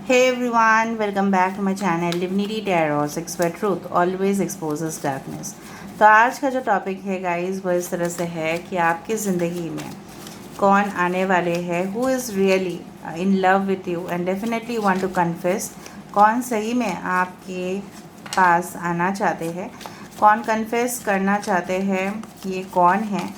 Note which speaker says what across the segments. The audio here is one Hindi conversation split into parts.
Speaker 1: Hey everyone, welcome back to my channel Divinity Tarot Expert Truth always exposes darkness। तो आज का जो टॉपिक है गाइस वो इस तरह से है कि आपकी ज़िंदगी में कौन आने वाले हैं, who is really in love with you and definitely want to confess. कौन सही में आपके पास आना चाहते हैं, कौन कन्फेस करना चाहते हैं, ये कौन है,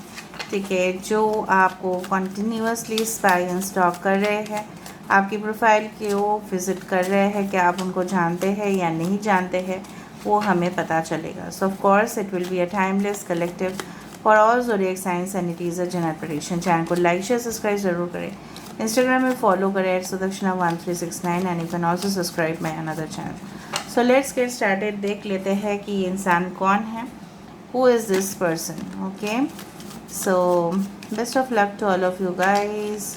Speaker 1: ठीक है, जो आपको कंटिन्यूसली स्पाई एंड स्टॉक कर रहे हैं, आपकी प्रोफाइल को विज़िट कर रहे हैं, क्या आप उनको जानते हैं या नहीं जानते हैं, वो हमें पता चलेगा। So of course it will be a timeless collective for all zodiac signs and it is a general prediction. Channel को लाइक शेयर सब्सक्राइब ज़रूर करें, इंस्टाग्राम में फॉलो करें @sudakshinah1369 and you can also subscribe my another channel. So let's get started. देख लेते हैं कि ये इंसान कौन है, who is this person. Okay, so best of luck to all of you guys.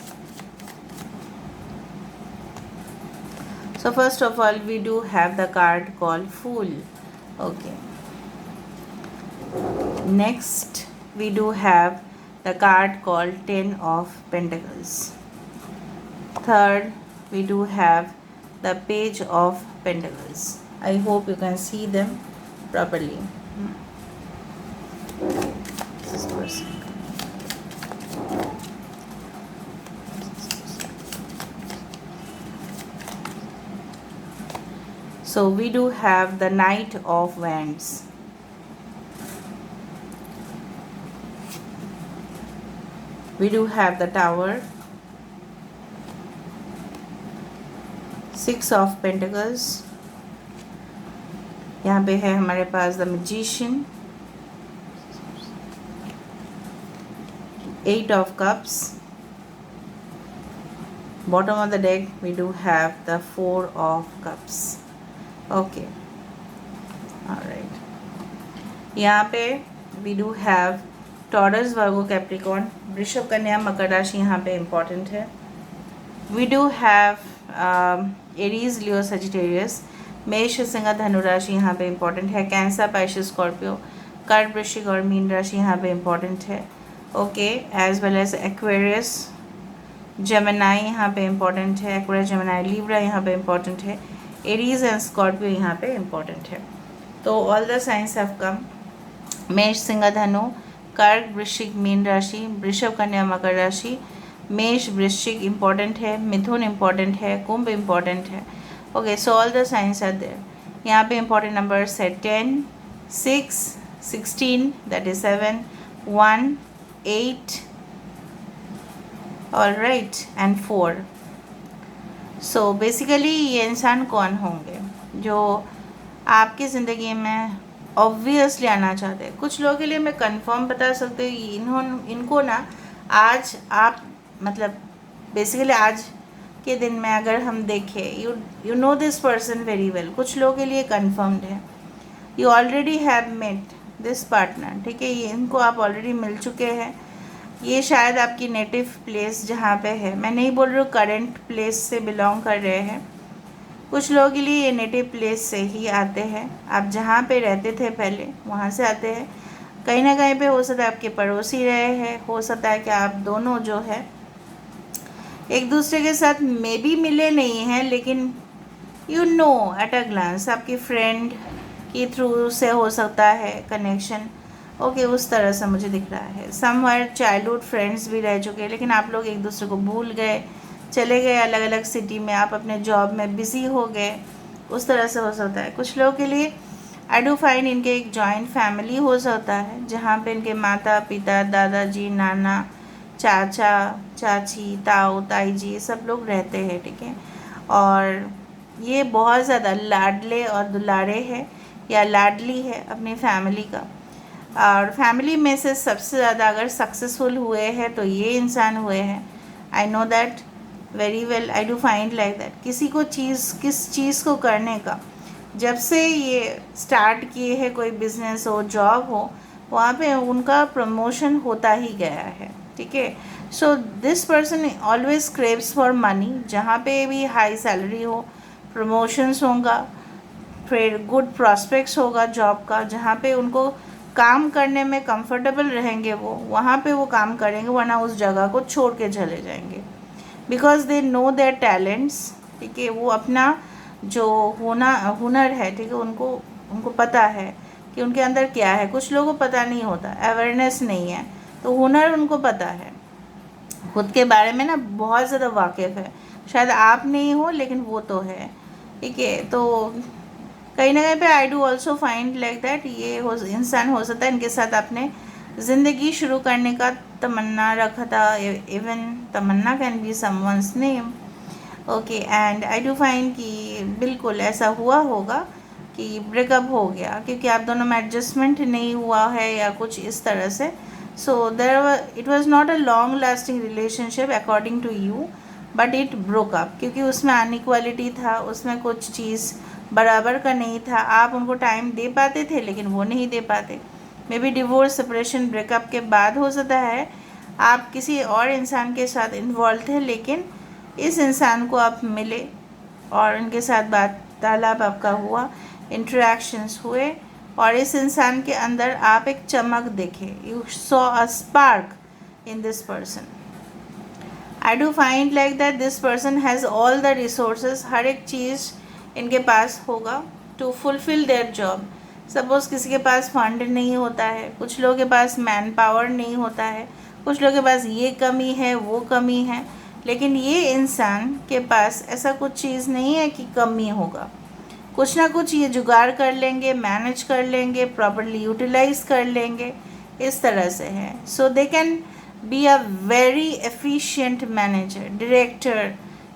Speaker 1: So first of all, we do have the card called Fool. Okay. Next, we do have the card called Ten of Pentacles. Third, we do have the Page of Pentacles. I hope you can see them properly. This person. So we do have the Knight of Wands. We do have the Tower, Six of Pentacles. यहाँ पे है हमारे पास the Magician, Eight of Cups. Bottom of the deck we do have the Four of Cups. Okay, all right. यहाँ पे we do have Taurus, Virgo, Capricorn, Vrishabh, Kanya, Makar राशि यहाँ पे इम्पॉर्टेंट है। We do have Aries, Leo, Sagittarius, Mesh, Simha, धनु राशि यहाँ पे इम्पॉर्टेंट है। कैंसर, पाइसेस, स्कॉर्पियो, कर्क, वृश्चिक और मीन राशि यहाँ पे इम्पॉर्टेंट है। Okay, as well as Aquarius, Gemini यहाँ पे इम्पॉर्टेंट है। एक्वेरियस, जेमिनाई, लिब्रा यहाँ पे इम्पॉर्टेंट है। एरीज एंड स्कॉर्पियो यहाँ पे इम्पॉर्टेंट है। तो all the science have come. मेष, सिंह, धनु, कर्क, वृश्चिक, मीन राशि, वृषभ, कन्या, मकर राशि, मेष, वृश्चिक इम्पॉर्टेंट है, मिथुन इम्पॉर्टेंट है, कुंभ इम्पॉर्टेंट है। Okay, so all the signs are there. यहाँ पे इम्पॉर्टेंट नंबर्स है 10, 6, 16 that is 7, 1, 8 all right and 4। सो बेसिकली ये इंसान कौन होंगे जो आपकी ज़िंदगी में ऑब्वियसली आना चाहते हैं। कुछ लोगों के लिए मैं कंफर्म बता सकती हूँ, इनको ना आज आप मतलब बेसिकली आज के दिन में अगर हम देखें, you know this person very well. कुछ लोगों के लिए कंफर्म्ड है, you already have met this partner, ठीक है, ये इनको आप ऑलरेडी मिल चुके हैं। ये शायद आपकी नेटिव प्लेस जहाँ पे है, मैं नहीं बोल रही हूँ करेंट प्लेस से बिलोंग कर रहे हैं। कुछ लोगों के लिए ये नेटिव प्लेस से ही आते हैं, आप जहाँ पे रहते थे पहले वहाँ से आते हैं। कहीं ना कहीं पे हो सकता है आपके पड़ोसी रहे हैं, हो सकता है कि आप दोनों जो है एक दूसरे के साथ मे बी मिले नहीं हैं, लेकिन you know at a glance आपकी फ्रेंड के थ्रू से हो सकता है कनेक्शन। ओके, उस तरह से मुझे दिख रहा है। समवेयर चाइल्डहुड फ्रेंड्स भी रह चुके हैं, लेकिन आप लोग एक दूसरे को भूल गए, चले गए अलग अलग सिटी में, आप अपने जॉब में बिज़ी हो गए, उस तरह से हो सकता है। कुछ लोगों के लिए आई डू फाइंड इनके एक जॉइंट फैमिली हो सकता है, जहाँ पे इनके माता पिता, दादाजी, नाना, चाचा, चाची, ताऊ, ताई जी सब लोग रहते हैं, ठीक है। और ये बहुत ज़्यादा लाडले और दुलारे हैं या लाडली है अपनी फैमिली का। और फैमिली में से सबसे ज़्यादा अगर सक्सेसफुल हुए हैं तो ये इंसान हुए हैं। I know that very well, I do find like that. किसी को किस चीज़ को करने का जब से ये स्टार्ट किए हैं, कोई बिजनेस हो, जॉब हो, वहाँ पे उनका प्रमोशन होता ही गया है, ठीक है। So this person always craves for money. जहाँ पे भी हाई सैलरी हो, प्रमोशंस होगा, फिर गुड प्रॉस्पेक्ट्स होगा जॉब का, जहाँ पे उनको काम करने में कंफर्टेबल रहेंगे वो वहाँ पे वो काम करेंगे, वरना उस जगह को छोड़ के चले जाएंगे। Because they know their talents, ठीक है, वो अपना जो हुनर है, ठीक है, उनको उनको पता है कि उनके अंदर क्या है। कुछ लोगों को पता नहीं होता, अवेयरनेस नहीं है, तो हुनर उनको पता है, खुद के बारे में ना बहुत ज़्यादा वाकिफ़ है। शायद आप नहीं हो लेकिन वो तो है, ठीक है। तो कहीं ना कहीं पे I do also find like that ये इंसान हो सकता है इनके साथ आपने ज़िंदगी शुरू करने का तमन्ना रखा था। Even Tamanna can be someone's name, okay. And I do find कि बिल्कुल ऐसा हुआ होगा कि ब्रेकअप हो गया क्योंकि आप दोनों में एडजस्टमेंट नहीं हुआ है या कुछ इस तरह से। So it was not a long lasting relationship according to you, but it broke up क्योंकि उसमें अनइक्वालिटी था, उसमें कुछ चीज़ बराबर का नहीं था। आप उनको टाइम दे पाते थे लेकिन वो नहीं दे पाते। May be divorce, separation, breakup के बाद हो सकता है आप किसी और इंसान के साथ इन्वॉल्व थे, लेकिन इस इंसान को आप मिले और उनके साथ वार्तालाप आपका हुआ, इंटरेक्शंस हुए, और इस इंसान के अंदर आप एक चमक देखे। You saw a spark in this person. I do find like that this person has all the resources, हर एक चीज़ इनके पास होगा to fulfil their job. Suppose किसी के पास फंड नहीं होता है, कुछ लोगों के पास मैन पावर नहीं होता है, कुछ लोगों के पास ये कमी है वो कमी है, लेकिन ये इंसान के पास ऐसा कुछ चीज़ नहीं है कि कमी होगा। कुछ ना कुछ ये जुगाड़ कर लेंगे, मैनेज कर लेंगे, प्रॉपरली यूटिलाइज कर लेंगे, इस तरह से है। So they can be a very efficient manager, director,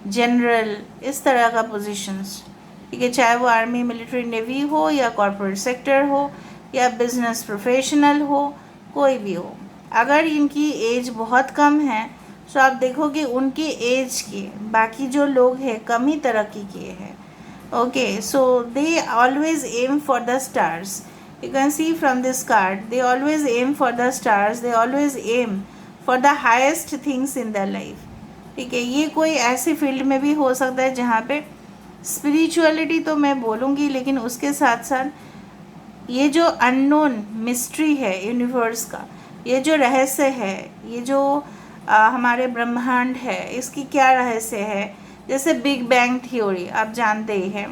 Speaker 1: general, इस तरह का पोजीशंस, ठीक है। चाहे वो आर्मी, मिलिट्री, नेवी हो या कॉरपोरेट सेक्टर हो या बिजनेस प्रोफेशनल हो, कोई भी हो। अगर इनकी एज बहुत कम है तो आप देखोगे उनकी एज के बाकी जो लोग हैं कम ही तरक्की किए हैं, okay. So they always aim for the stars. You can see from this card, they always aim for the stars, they always aim for the highest things in the life, ठीक है। ये कोई ऐसी फील्ड में भी हो सकता है जहाँ पे स्पिरिचुअलिटी तो मैं बोलूँगी, लेकिन उसके साथ साथ ये जो अननोन मिस्ट्री है यूनिवर्स का, ये जो रहस्य है, ये जो हमारे ब्रह्मांड है, इसकी क्या रहस्य है। जैसे बिग बैंग थ्योरी आप जानते ही हैं,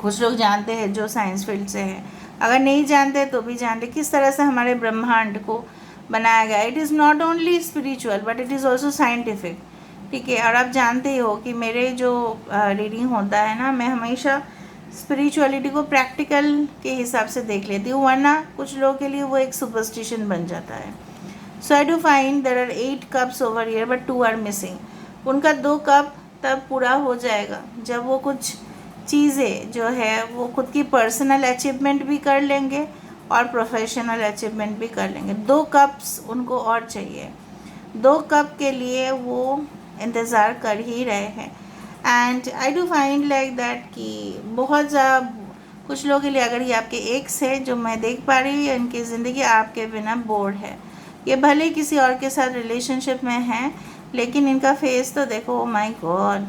Speaker 1: कुछ लोग जानते हैं जो साइंस फील्ड से है, अगर नहीं जानते तो भी जानते किस तरह से हमारे ब्रह्मांड को बनाया गया। It is not only spiritual but it is also scientific, ठीक है। और आप जानते ही हो कि मेरे जो रीडिंग होता है ना, मैं हमेशा स्पिरिचुअलिटी को प्रैक्टिकल के हिसाब से देख लेती हूँ, वरना कुछ लोगों के लिए वो एक सुपरस्टिशन बन जाता है। So I do find there are 8 cups over here but 2 are missing. उनका 2 कप तब पूरा हो जाएगा जब वो कुछ चीज़ें जो है वो खुद की पर्सनल अचीवमेंट भी कर लेंगे और प्रोफेशनल अचीवमेंट भी कर लेंगे। 2 कप्स उनको और चाहिए, 2 कप के लिए वो इंतज़ार कर ही रहे हैं। And I do find like that कि बहुत ज़्यादा कुछ लोगों के लिए, अगर ये आपके एक्स है जो मैं देख पा रही हूँ, इनकी ज़िंदगी आपके बिना बोर्ड है। ये भले किसी और के साथ रिलेशनशिप में हैं, लेकिन इनका फेस तो देखो, my God,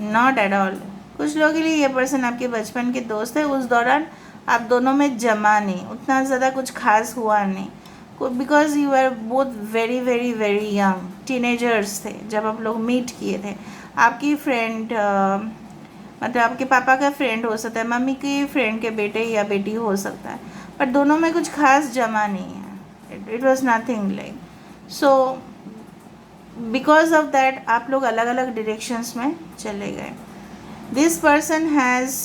Speaker 1: not at all. कुछ लोगों के लिए ये पर्सन आपके बचपन के दोस्त है, उस दौरान आप दोनों में जमा नहीं, उतना ज़्यादा कुछ खास हुआ नहीं, because you are both very very very young, teenagers थे जब आप लोग मीट किए थे। आपकी फ्रेंड मतलब आपके पापा का फ्रेंड हो सकता है, मम्मी की फ्रेंड के बेटे या बेटी हो सकता है, पर दोनों में कुछ खास जमा नहीं है। It was nothing like so because of that आप लोग अलग अलग डिरेक्शंस में चले गए। This person has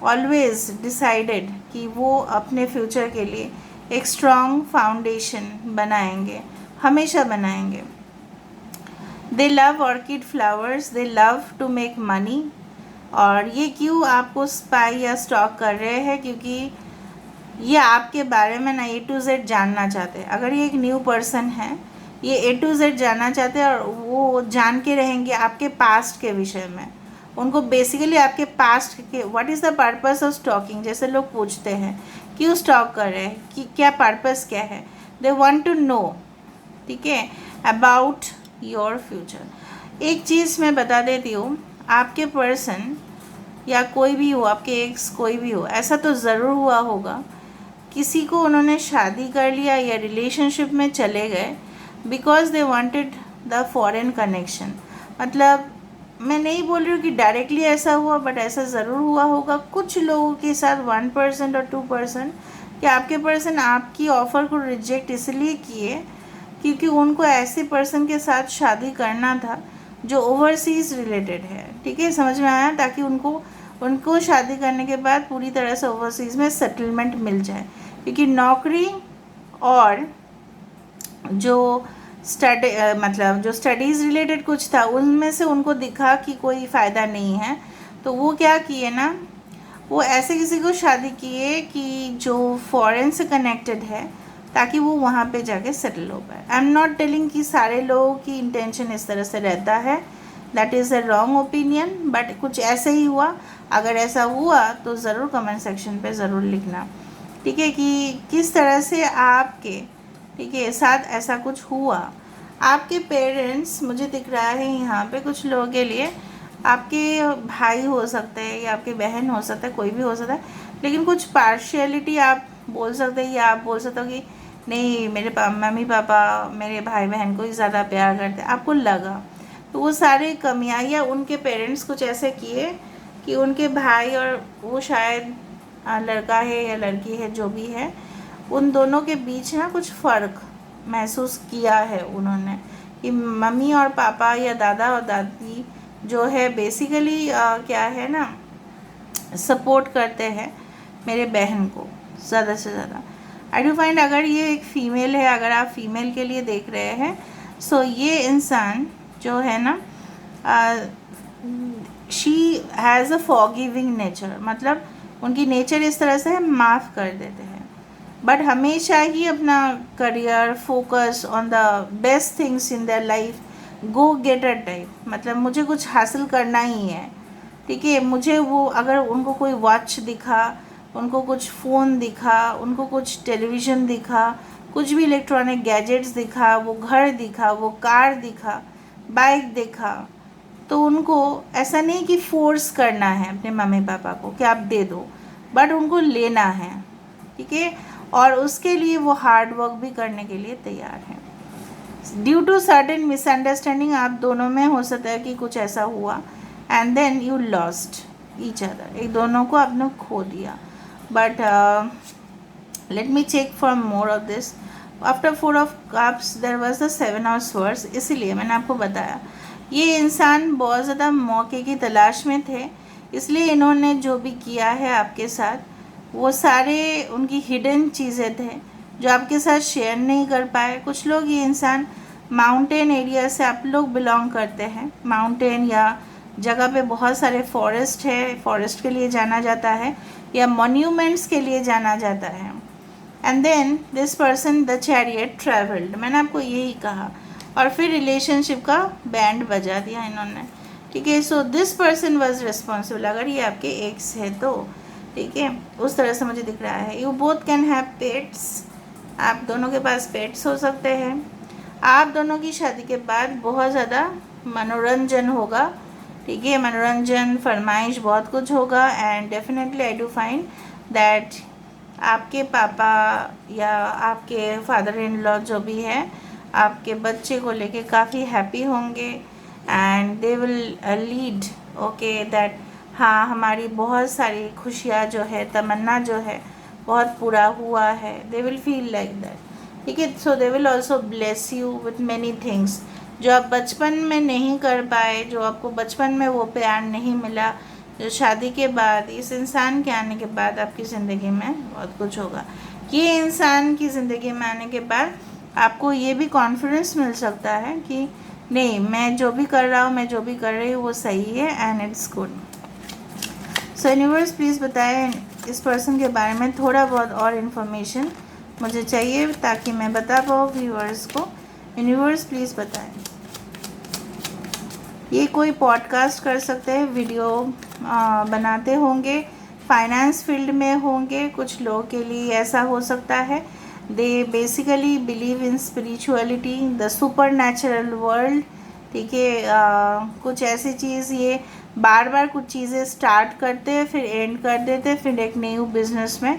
Speaker 1: always decided कि वो अपने फ्यूचर के लिए एक स्ट्रॉन्ग फाउंडेशन बनाएंगे, हमेशा बनाएंगे। They love orchid flowers, they love to make money. और ये क्यों आपको स्पाई या स्टॉक कर रहे हैं, क्योंकि ये आपके बारे में ना A to Z जानना चाहते हैं। अगर ये एक न्यू पर्सन है, ये A to Z जानना चाहते हैं और वो जान के रहेंगे आपके पास्ट के विषय में। उनको बेसिकली आपके पास्ट के what is the purpose of stalking, जैसे लोग पूछते हैं क्यों स्टॉक कर रहे हैं, कि क्या पर्पस क्या है, दे वांट टू नो, ठीक है, अबाउट योर फ्यूचर। एक चीज़ मैं बता देती हूँ, आपके पर्सन या कोई भी हो, आपके एक्स कोई भी हो, ऐसा तो ज़रूर हुआ होगा किसी को उन्होंने शादी कर लिया या रिलेशनशिप में चले गए because they wanted the foreign connection. मतलब मैं नहीं बोल रही हूँ कि डायरेक्टली ऐसा हुआ, बट ऐसा ज़रूर हुआ होगा कुछ लोगों के साथ, 1% और 2%, कि आपके पर्सन आपकी ऑफ़र को रिजेक्ट इसलिए किए क्योंकि उनको ऐसे पर्सन के साथ शादी करना था जो ओवरसीज़ रिलेटेड है। ठीक है, समझ में आया? ताकि उनको शादी करने के बाद पूरी तरह से ओवरसीज़ में सेटलमेंट मिल जाए, क्योंकि नौकरी और जो मतलब जो स्टडीज़ रिलेटेड कुछ था उनमें से उनको दिखा कि कोई फ़ायदा नहीं है, तो वो क्या किए ना, वो ऐसे किसी को शादी किए कि जो फॉरेन से कनेक्टेड है, ताकि वो वहाँ पे जाके सेटल हो पाए। आई एम नॉट टेलिंग कि सारे लोगों की इंटेंशन इस तरह से रहता है, that is a wrong opinion, but कुछ ऐसे ही हुआ। अगर ऐसा हुआ तो ज़रूर कमेंट सेक्शन पे ज़रूर लिखना, ठीक है, कि किस तरह से आपके, ठीक है, साथ ऐसा कुछ हुआ। आपके पेरेंट्स, मुझे दिख रहा है यहाँ पे कुछ लोगों के लिए आपके भाई हो सकते हैं या आपकी बहन हो सकता है, कोई भी हो सकता है, लेकिन कुछ पार्शियलिटी आप बोल सकते हैं, या आप बोल सकते हो कि नहीं, मेरे मम्मी पापा मेरे भाई बहन को ही ज़्यादा प्यार करते हैं, आपको लगा। तो वो सारे कमियाँ, या उनके पेरेंट्स कुछ ऐसे किए कि उनके भाई, और वो शायद लड़का है या लड़की है जो भी है, उन दोनों के बीच ना कुछ फ़र्क महसूस किया है उन्होंने, कि मम्मी और पापा या दादा और दादी जो है बेसिकली क्या है ना, सपोर्ट करते हैं मेरे बहन को ज़्यादा से ज़्यादा। आई डू फाइंड, अगर ये एक फ़ीमेल है, अगर आप फीमेल के लिए देख रहे हैं, सो ये इंसान जो है ना, she has a forgiving nature, मतलब उनकी नेचर इस तरह से है, माफ़ कर देते हैं, बट हमेशा ही अपना career, focus on the best things in their life, go getter type, मतलब मुझे कुछ हासिल करना ही है। ठीक है, मुझे वो, अगर उनको कोई वॉच दिखा, उनको कुछ फ़ोन दिखा, उनको कुछ टेलीविज़न दिखा, कुछ भी इलेक्ट्रॉनिक गैजेट्स दिखा, वो घर दिखा, वो कार दिखा, बाइक दिखा, तो उनको ऐसा नहीं कि फोर्स करना है अपने मम्मी पापा को कि आप दे दो, बट उनको लेना है। ठीक है, और उसके लिए वो हार्ड वर्क भी करने के लिए तैयार है। ड्यू टू सर्टेन मिसअंडरस्टैंडिंग आप दोनों में हो सकता है कि कुछ ऐसा हुआ, and then you lost each other, एक दोनों को आपने खो दिया। But let me check for more of this. After 4 of cups there was the 7 of swords, इसीलिए मैंने आपको बताया ये इंसान बहुत ज़्यादा मौके की तलाश में थे, इसलिए इन्होंने जो भी किया है आपके साथ, वो सारे उनकी हिडन चीज़ें थे जो आपके साथ शेयर नहीं कर पाए। कुछ लोग, ये इंसान माउंटेन एरिया से आप लोग बिलोंग करते हैं, माउंटेन या जगह पे बहुत सारे फॉरेस्ट है, फॉरेस्ट के लिए जाना जाता है, या मॉन्यूमेंट्स के लिए जाना जाता है। And then this person the chariot travelled, मैंने आपको यही कहा, और फिर रिलेशनशिप का बैंड बजा दिया इन्होंने। ठीक है, so this person was responsible, अगर ये आपके एक्स है तो। ठीक है, उस तरह से मुझे दिख रहा है। You both can have pets, आप दोनों के पास पेट्स हो सकते हैं। आप दोनों की शादी के बाद बहुत ज़्यादा मनोरंजन होगा। ठीक है, मनोरंजन, फरमाइश, बहुत कुछ होगा, and definitely I do find that आपके पापा या आपके फादर इन लॉ जो भी है, आपके बच्चे को लेके काफ़ी हैप्पी होंगे, and they will lead, okay, that हाँ, हमारी बहुत सारी खुशियाँ जो है, तमन्ना जो है, बहुत पूरा हुआ है। They will feel like that. ठीक है, so they will also bless you with many things जो आप बचपन में नहीं कर पाए, जो आपको बचपन में वो प्यार नहीं मिला, जो शादी के बाद, इस इंसान के आने के बाद आपकी ज़िंदगी में बहुत कुछ होगा। ये इंसान की ज़िंदगी में आने के बाद आपको ये भी कॉन्फिडेंस मिल सकता है कि नहीं, मैं जो भी कर रहा हूँ, मैं जो भी कर रही हूँ वो सही है, and it's good. So universe please बताएं इस पर्सन के बारे में थोड़ा बहुत और इन्फॉर्मेशन मुझे चाहिए, ताकि मैं बता पाऊँ व्यूअर्स को। यूनिवर्स प्लीज़ बताएं। ये कोई पॉडकास्ट कर सकते हैं, वीडियो बनाते होंगे, फाइनेंस फील्ड में होंगे, कुछ लोगों के लिए ऐसा हो सकता है। They basically believe in spirituality, the super natural world. ठीक है, कुछ ऐसी चीज़, ये बार बार कुछ चीज़ें स्टार्ट करते हैं, फिर एंड कर देते, फिर एक न्यू बिजनेस में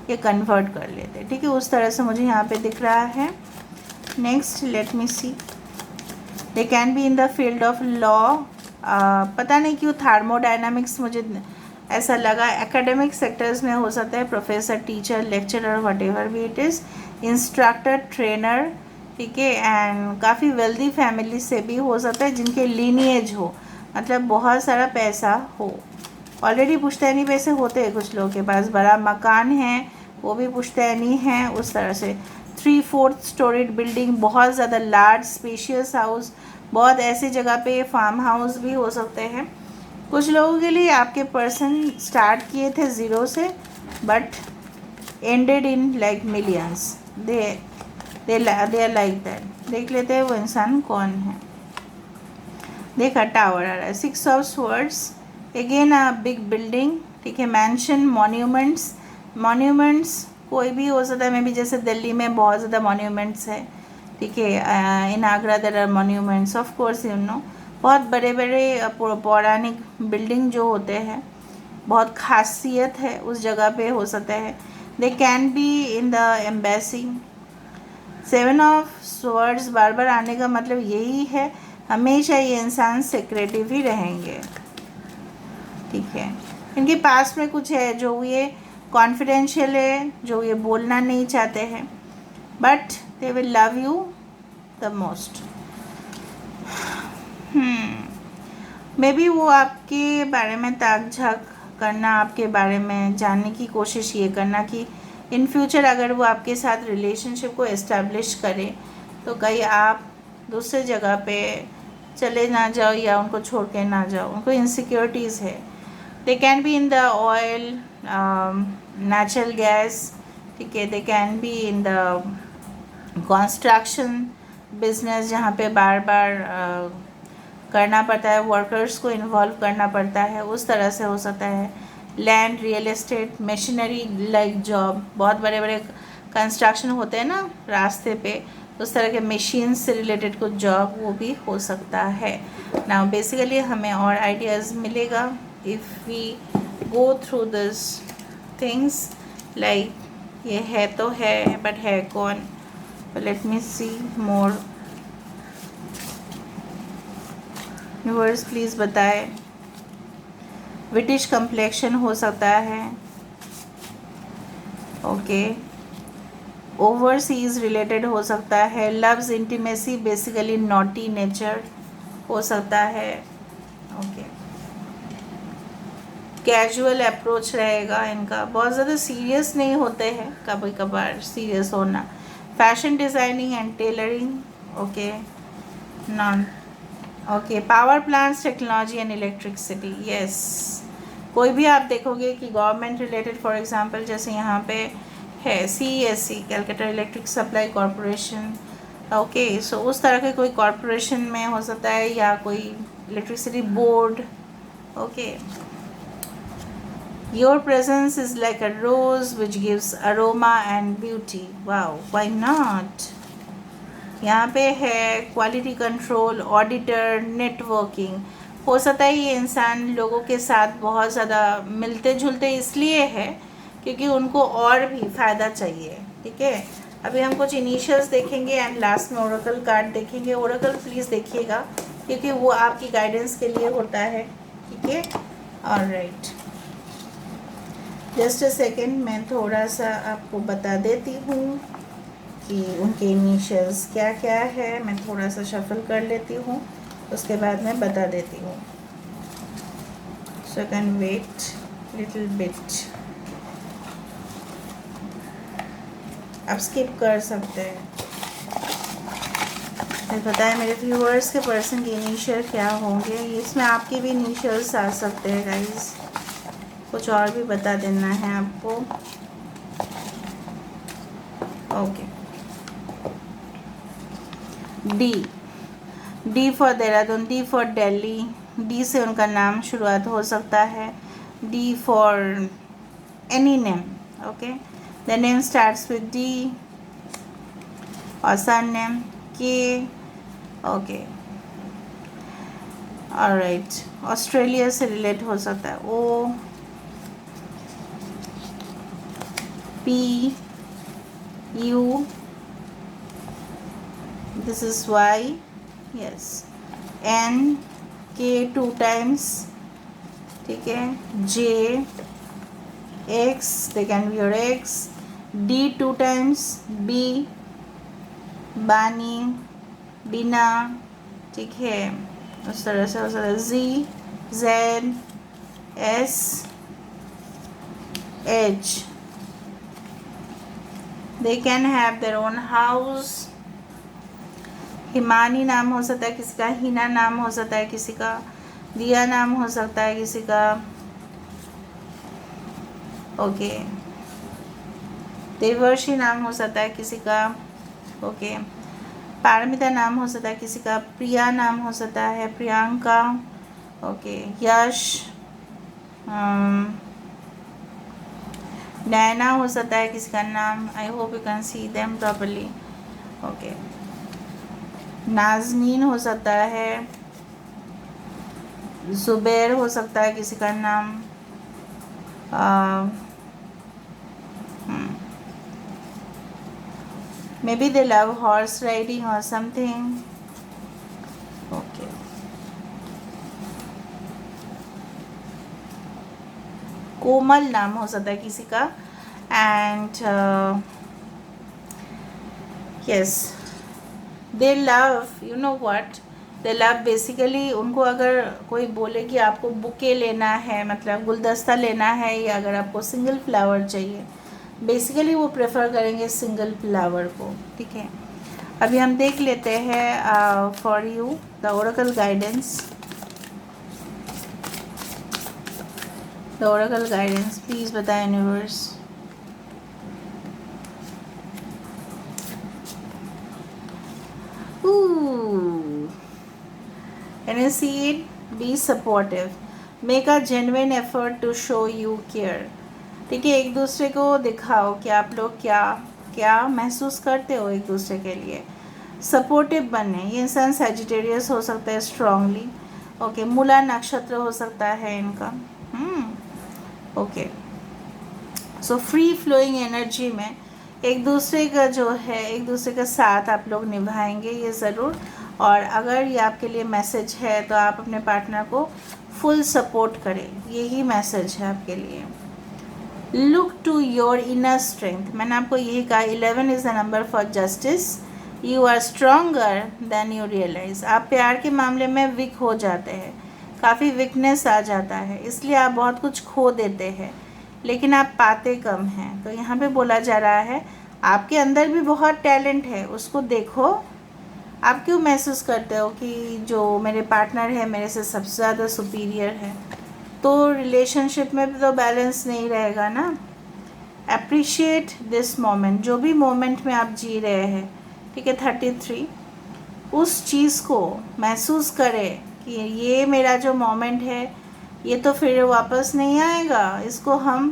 Speaker 1: ये कन्वर्ट कर लेते। ठीक है, उस तरह से मुझे यहाँ पे दिख रहा है। Next, let me see. They can be in the field of law, पता नहीं क्यों थार्मोडायनामिक्स मुझे ऐसा लगा। एकेडमिक सेक्टर्स में हो सकता है professor, teacher, lecturer, what ever भी इट इज़, इंस्ट्रक्टर, ट्रेनर, ठीक है। एंड काफ़ी वेल्दी फैमिली से भी हो सकता है, जिनके लीनिएज हो, मतलब बहुत सारा पैसा हो। ऑलरेडी पुश्तैनी पैसे होते हैं कुछ लोगों के पास, बड़ा मकान है वो भी पुश्तैनी है, उस तरह से 3/4 स्टोरीड बिल्डिंग, बहुत ज़्यादा लार्ज स्पेशियस हाउस, बहुत ऐसी जगह पे फार्म हाउस भी हो सकते हैं। कुछ लोगों के लिए आपके पर्सन स्टार्ट किए थे ज़ीरो से, but ended in like millions. They are like that. देख लेते हैं वो इंसान कौन है। देखा टावर आ रहा है, 6 of swords, again a big building, ठीक है। मैंशन, मॉन्यूमेंट्स कोई भी हो सकता है, मे भी जैसे दिल्ली में बहुत ज़्यादा मॉन्यूमेंट्स है, ठीक है। In Agra there are monuments, of course you know. बहुत बड़े बड़े पौराणिक बिल्डिंग जो होते हैं, बहुत खासियत है उस जगह पे हो सकता है। They can be in the embassy. 7 of swords बार बार आने का मतलब यही है, हमेशा ये इंसान सेक्रेटिव ही रहेंगे, ठीक है। इनके पास में कुछ है जो ये कॉन्फिडेंशियल है, जो ये बोलना नहीं चाहते हैं, but they will love you the most. May be वो आपके बारे में ताक झाक करना, आपके बारे में जानने की कोशिश ये करना कि इन फ्यूचर अगर वो आपके साथ रिलेशनशिप को एस्टेब्लिश करे तो कहीं आप दूसरे जगह पे चले ना जाओ या उनको छोड़ के ना जाओ। उनको इनसिक्योरिटीज़ है। They can be in the oil, natural gas, ठीक है। They can be in the construction business, जहाँ पे बार बार करना पड़ता है, वर्कर्स को इन्वॉल्व करना पड़ता है, उस तरह से हो सकता है। Land, real estate, machinery like job, बहुत बड़े बड़े कंस्ट्रक्शन होते हैं ना रास्ते पे, उस तरह के मशीन से रिलेटेड कुछ जॉब वो भी हो सकता है। नाउ बेसिकली हमें और आइडियाज़ मिलेगा if we go through this things, like ये है तो है, बट है कौन। Let me see more. Viewers please बताएं। ब्रिटिश कंप्लेक्शन हो सकता है, ओके। ओवरसीज रिलेटेड हो सकता है। Loves, intimacy, basically naughty nature हो सकता है, ओके। कैजुअल अप्रोच रहेगा इनका, बहुत ज़्यादा सीरियस नहीं होते हैं, कभी कभार सीरियस होना। Fashion designing and tailoring, okay. Non, okay. Power plants, technology and electricity, yes. कोई भी आप देखोगे कि गवर्नमेंट रिलेटेड, फॉर एग्जांपल जैसे यहाँ पे है CESC, Calcutta electric supply corporation, okay. So उस तरह के कोई कॉरपोरेशन में हो सकता है, या कोई electricity board, okay. Your presence is like a rose which gives aroma and beauty, wow, why not. यहाँ पे है क्वालिटी कंट्रोल, ऑडिटर, नेटवर्किंग। हो सकता है ये इंसान लोगों के साथ बहुत ज़्यादा मिलते जुलते इसलिए है क्योंकि उनको और भी फ़ायदा चाहिए, ठीक है। अभी हम कुछ इनिशियल्स देखेंगे एंड लास्ट में ओरेकल कार्ड देखेंगे। ओरेकल प्लीज़ देखिएगा क्योंकि वो आपकी गाइडेंस के लिए होता है, ठीक है। ऑलराइट, जस्ट अ सेकेंड, मैं थोड़ा सा आपको बता देती हूँ कि उनके इनिशियल्स क्या क्या है। मैं थोड़ा सा शफल कर लेती हूँ, उसके बाद मैं बता देती हूँ। So can wait little bit, आप स्किप कर सकते हैं। मुझे पता है मेरे व्यूअर्स के पर्सन के इनिशियल क्या होंगे, इसमें आपके भी इनिशियल्स आ सकते हैं गाइस। कुछ और भी बता देना है आपको, okay. D for Dehradun, D for Delhi, D से उनका नाम शुरुआत हो सकता है। D for any name, okay. The name starts with D और surname K, okay. Alright, Australia से रिलेट हो सकता है। O P U, this is Y, yes, N K 2 times, ठीक है, J X, they can be your X, D 2 times, B बानी, बिना, ठीक है, उस तरह से Z Z S H, they can have their own house. Himani नाम हो सकता है किसी का, हिना नाम हो सकता है किसी का, दिया नाम हो सकता है किसी का, ओके, देवर्षि नाम हो सकता है किसी का, ओके, पारमिता नाम हो सकता है किसी का, प्रिया नाम हो सकता है, प्रियंका, ओके, यश, नैना हो सकता है किसी का नाम, I hope you can see them properly, okay, Nazneen हो सकता है, जुबैर हो सकता है किसी का नाम, may be they love horse riding और समथिंग, ओके, कोमल नाम हो सकता है किसी का, and yes, they love, you know what, they love basically, उनको अगर कोई बोले कि आपको बुके लेना है, मतलब गुलदस्ता लेना है, या अगर आपको सिंगल फ्लावर चाहिए, बेसिकली वो प्रेफर करेंगे सिंगल फ्लावर को, ठीक है। अभी हम देख लेते हैं for you the Oracle guidance, the Oracle guidance, please बताएं universe. Can you see it? Be supportive. Make a genuine effort to show you care. ठीक है, एक दूसरे को दिखाओ कि आप लोग क्या क्या महसूस करते हो एक दूसरे के लिए, सपोर्टिव बने। ये इंसान सैजिटेरियस हो सकता है स्ट्रांगली, ओके, मूला नक्षत्र हो सकता है इनका, okay, so free flowing energy में एक दूसरे का जो है, एक दूसरे का साथ आप लोग निभाएंगे ये ज़रूर। और अगर ये आपके लिए मैसेज है तो आप अपने पार्टनर को फुल सपोर्ट करें, यही मैसेज है आपके लिए। Look to your inner strength, मैंने आपको यही कहा, 11 is the number for justice, you are stronger than you realise. आप प्यार के मामले में वीक हो जाते हैं, काफ़ी वीकनेस आ जाता है, इसलिए आप बहुत कुछ खो देते हैं, लेकिन आप पाते कम हैं। तो यहाँ पे बोला जा रहा है आपके अंदर भी बहुत टैलेंट है, उसको देखो। आप क्यों महसूस करते हो कि जो मेरे पार्टनर है मेरे से सबसे ज़्यादा सुपीरियर है, तो रिलेशनशिप में भी तो बैलेंस नहीं रहेगा ना। अप्रिशिएट दिस मोमेंट, जो भी मोमेंट में आप जी रहे हैं, ठीक है, 33, उस चीज़ को महसूस करें कि ये मेरा जो मोमेंट है ये तो फिर वापस नहीं आएगा, इसको हम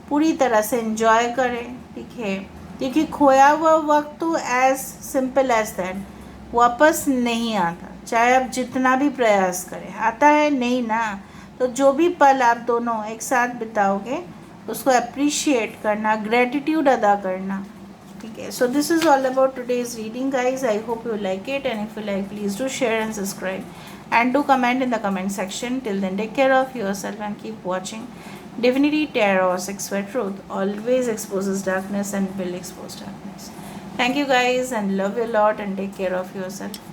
Speaker 1: पूरी तरह से एंजॉय करें, ठीक है, क्योंकि खोया हुआ वक्त तो एज सिंपल एज दैट वापस नहीं आता, चाहे आप जितना भी प्रयास करें, आता है नहीं ना। तो जो भी पल आप दोनों एक साथ बिताओगे उसको अप्रिशिएट करना, ग्रेटिट्यूड अदा करना, ठीक है। So this is all about today's reading guys, I hope you like it, and if you like please do share and subscribe and do comment in the comment section. Till then, take care of yourself and keep watching. Divinity Tarot 6 Truth always exposes darkness and will expose darkness. Thank you guys and love you a lot and take care of yourself.